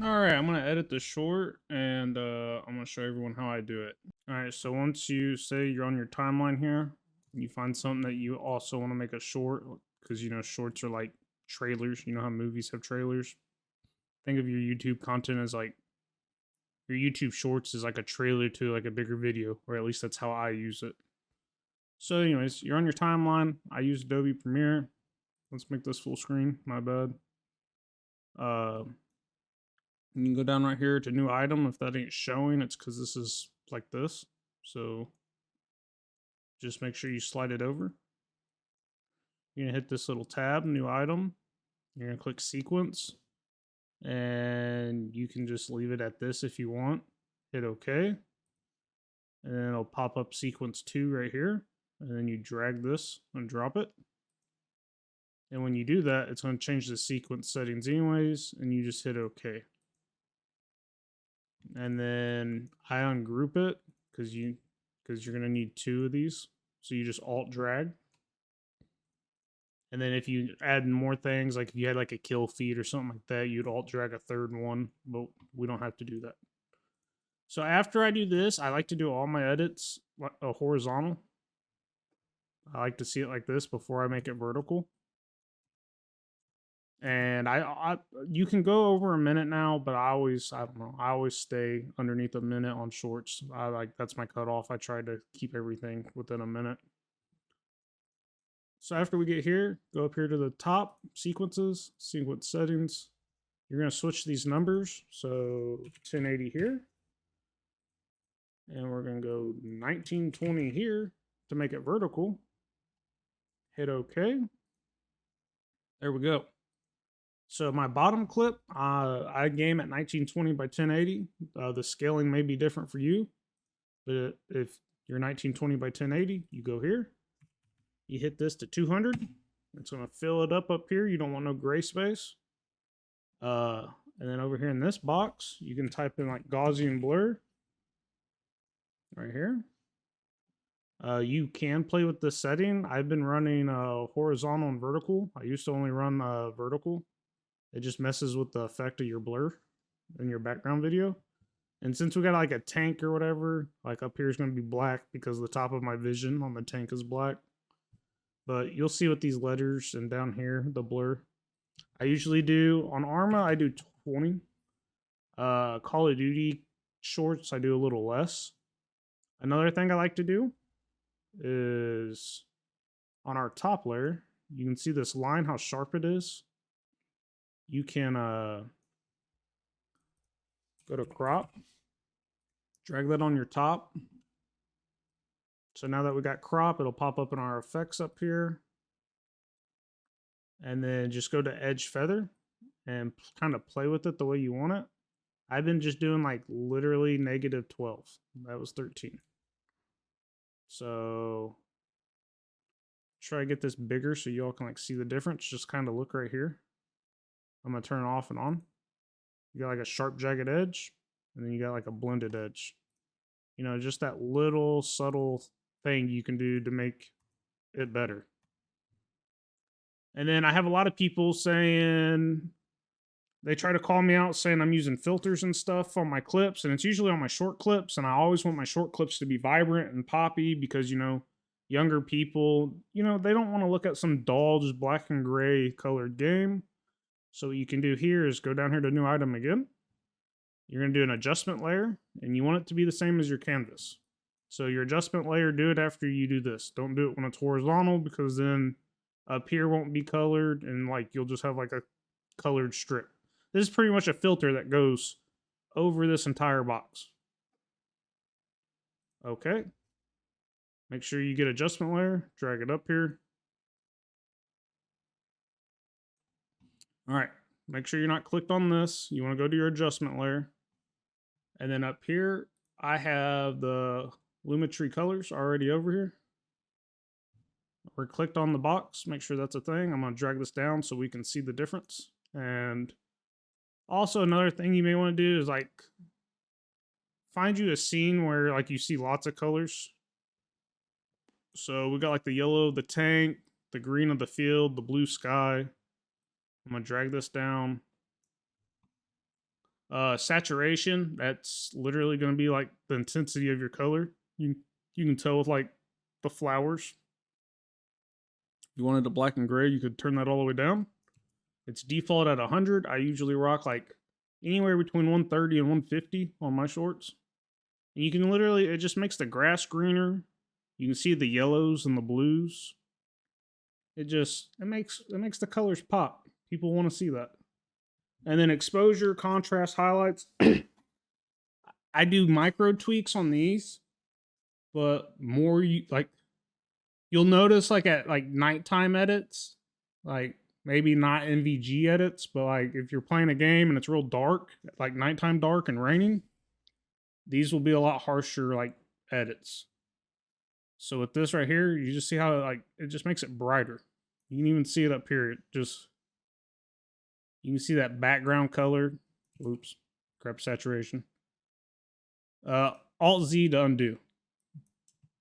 Alright, I'm going to edit the short and I'm going to show everyone how I do it. Alright, so once you say you're on your timeline here, you find something that you also want to make a short, because you know shorts are like trailers. You know how movies have trailers? Think of your YouTube content as like, your YouTube shorts is like a trailer to like a bigger video, or at least that's how I use it. So anyways, you're on your timeline. I use Adobe Premiere. Let's make this full screen, my bad. You can go down right here to new item. If that ain't showing, it's because this is like this. So just make sure you slide it over. You're gonna hit this little tab, new item. You're gonna click sequence. And you can just leave it at this if you want. Hit OK. And then it'll pop up sequence 2 right here. And then you drag this and drop it. And when you do that, it's going to change the sequence settings anyways, and you just hit OK. And then I ungroup it because you're going to need 2 of these. So you just alt drag. And then if you add more things, like if you had like a kill feed or something like that, you'd alt drag a third one, but we don't have to do that. So after I do this, I like to do all my edits horizontal. I like to see it like this before I make it vertical. And you can go over a minute now, but I don't know, I always stay underneath a minute on shorts. That's my cutoff. I try to keep everything within a minute. So after we get here, go up here to the top, sequences, sequence settings. You're going to switch these numbers. So 1080 here. And we're going to go 1920 here to make it vertical. Hit OK. There we go. So my bottom clip, I game at 1920 by 1080. The scaling may be different for you. But if you're 1920 by 1080, you go here. You hit this to 200. It's going to fill it up here. You don't want no gray space. And then over here in this box, you can type in like Gaussian blur. Right here. You can play with this setting. I've been running horizontal and vertical. I used to only run vertical. It just messes with the effect of your blur in your background video. And since we got like a tank or whatever, like up here is going to be black because the top of my vision on the tank is black. But you'll see with these letters and down here, the blur. I usually do, on Arma, I do 20. Call of Duty shorts, I do a little less. Another thing I like to do is on our top layer, you can see this line, how sharp it is. You can go to crop, drag that on your top. So now that we got crop, it'll pop up in our effects up here. And then just go to edge feather and kind of play with it the way you want it. I've been just doing like literally -12. That was 13. So try to get this bigger so y'all can like see the difference. Just kind of look right here. I'm going to turn it off and on. You got like a sharp jagged edge, and then you got like a blended edge. You know, just that little subtle thing you can do to make it better. And then I have a lot of people saying, they try to call me out saying I'm using filters and stuff on my clips, and it's usually on my short clips, and I always want my short clips to be vibrant and poppy because, you know, younger people, you know, they don't want to look at some dull, just black and gray colored game. So what you can do here is go down here to new item again. You're going to do an adjustment layer, and you want it to be the same as your canvas. So your adjustment layer, do it after you do this. Don't do it when it's horizontal, because then up here won't be colored, and like you'll just have like a colored strip. This is pretty much a filter that goes over this entire box. Okay. Make sure you get adjustment layer, drag it up here. All right, make sure you're not clicked on this. You want to go to your adjustment layer. And then up here, I have the Lumetri colors already over here. We're clicked on the box, make sure that's a thing. I'm going to drag this down so we can see the difference. And also another thing you may want to do is like find you a scene where like you see lots of colors. So we got like the yellow of the tank, the green of the field, the blue sky. I'm going to drag this down. Saturation, that's literally going to be like the intensity of your color. You can tell with like the flowers. If you wanted a black and gray, you could turn that all the way down. It's default at 100. I usually rock like anywhere between 130 and 150 on my shorts. And you can literally, it just makes the grass greener. You can see the yellows and the blues. It makes the colors pop. People want to see that. And then exposure, contrast, highlights. I do micro tweaks on these, but more you'll notice like at like nighttime edits, like maybe not NVG edits, but like if you're playing a game and it's real dark, like nighttime dark and raining, these will be a lot harsher like edits. So with this right here, you just see how like it just makes it brighter. You can even see it up here. You can see that background color. Oops, crap saturation. Alt Z to undo.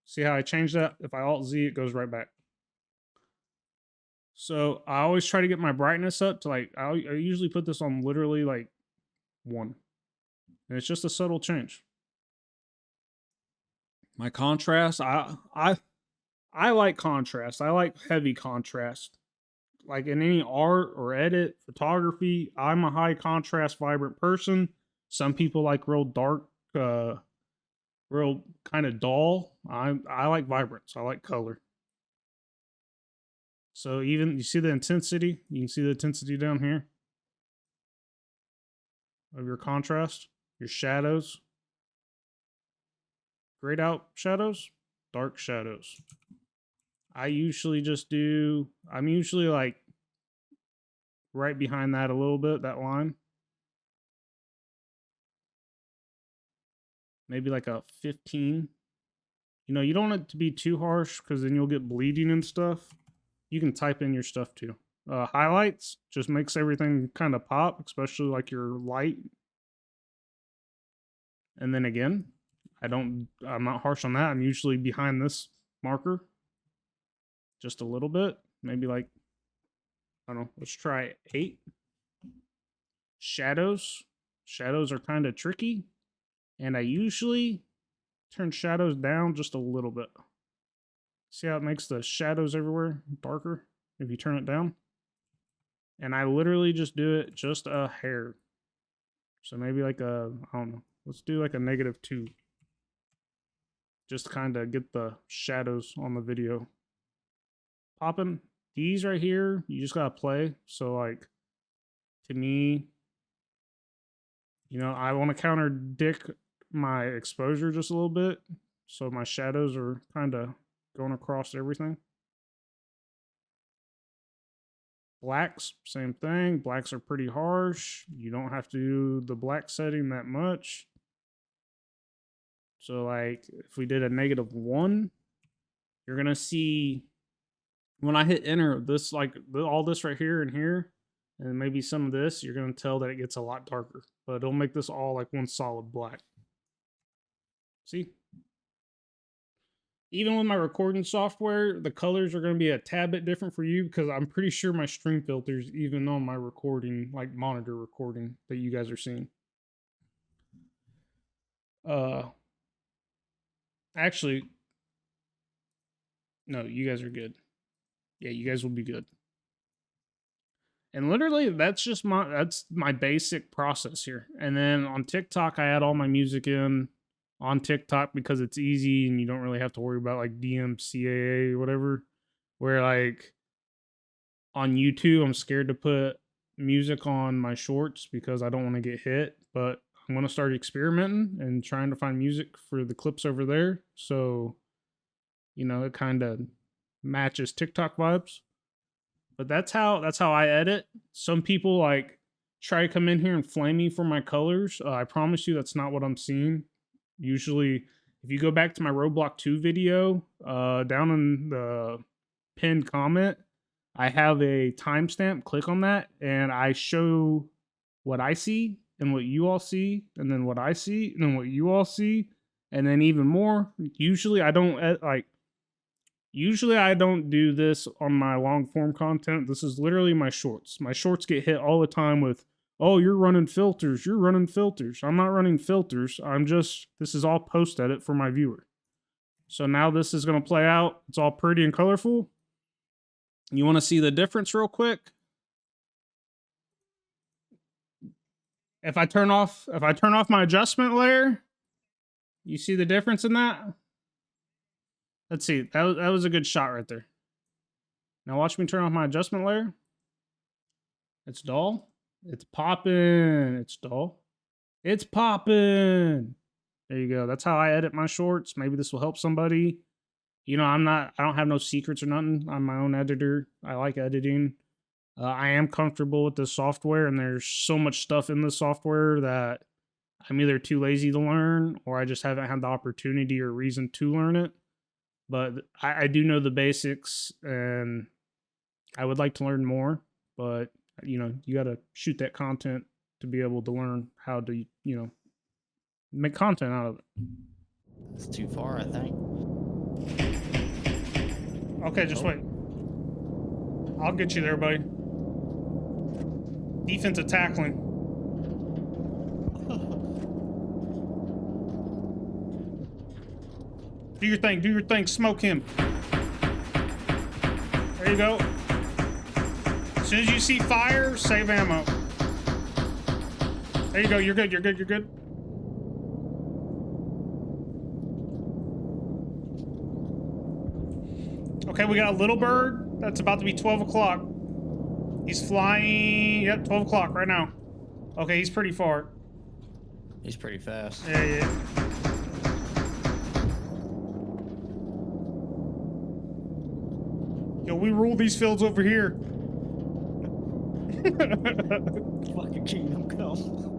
See how I changed that? If I Alt Z, it goes right back. So I always try to get my brightness up to like, I usually put this on literally like 1. And it's just a subtle change. My contrast, I like contrast. I like heavy contrast. Like in any art or edit, photography, I'm a high contrast, vibrant person. Some people like real dark, real kind of dull. I like vibrance. I like color. So even, you see the intensity? You can see the intensity down here of your contrast, your shadows. Grayed out shadows, dark shadows. I usually just do, I'm usually like right behind that a little bit, that line. Maybe like a 15. You know, you don't want it to be too harsh because then you'll get bleeding and stuff. You can type in your stuff too. Highlights just makes everything kind of pop, especially like your light. And then again, I'm not harsh on that. I'm usually behind this marker just a little bit, maybe like, I don't know, let's try 8. Shadows are kind of tricky, and I usually turn shadows down just a little bit. See how it makes the shadows everywhere darker if you turn it down? And I literally just do it just a hair. So maybe like a, I don't know, let's do like a -2. Just to kind of get the shadows on the video popping. These right here, you just gotta play. So like, to me, you know, I want to counterdict my exposure just a little bit. So my shadows are kind of going across everything. Blacks, same thing. Blacks are pretty harsh. You don't have to do the black setting that much. So like if we did a -1, you're going to see when I hit enter, this like all this right here and here, and maybe some of this, you're going to tell that it gets a lot darker, but it'll make this all like one solid black. See? Even with my recording software, the colors are going to be a tad bit different for you because I'm pretty sure my stream filters, even on my recording, like monitor recording that you guys are seeing. Actually, no, you guys are good. Yeah, you guys will be good. And literally, that's my basic process here. And then on TikTok, I add all my music in on TikTok because it's easy and you don't really have to worry about like DMCA or whatever. Where like on YouTube, I'm scared to put music on my shorts because I don't want to get hit. But I'm going to start experimenting and trying to find music for the clips over there. So, you know, it kind of matches TikTok vibes. But that's how I edit. Some people like try to come in here and flame me for my colors. I promise you that's not what I'm seeing. Usually, if you go back to my Roblox 2 video, down in the pinned comment, I have a timestamp. Click on that, and I show what I see and what you all see, and then what I see, and then what you all see, and then even more. Usually, I don't Usually I don't do this on my long form content. This is literally my shorts. My shorts get hit all the time with Oh, you're running filters. You're running filters. I'm not running filters. This is all post edit for my viewer. So now this is going to play out. It's all pretty and colorful. You want to see the difference real quick? If I turn off my adjustment layer, you see the difference in that? Let's see. That was a good shot right there. Now watch me turn off my adjustment layer. It's dull. It's popping. It's dull. It's popping. There you go. That's how I edit my shorts. Maybe this will help somebody. You know, I don't have no secrets or nothing. I'm my own editor. I like editing. I am comfortable with this software, and there's so much stuff in this software that I'm either too lazy to learn or I just haven't had the opportunity or reason to learn it. But I do know the basics, and I would like to learn more, but you know, you got to shoot that content to be able to learn how to, you know, make content out of it. It's too far, I think. Okay, just wait. I'll get you there, buddy. Defensive tackling. Do your thing, do your thing, smoke him. There you go. As soon as you see fire, save ammo. There you go, you're good, you're good, you're good. Okay, we got a little bird. That's about to be 12 o'clock. He's flying, yep, 12 o'clock right now. Okay, he's pretty far. He's pretty fast. Yeah, yeah. Yo, we rule these fields over here. Fucking kingdom come.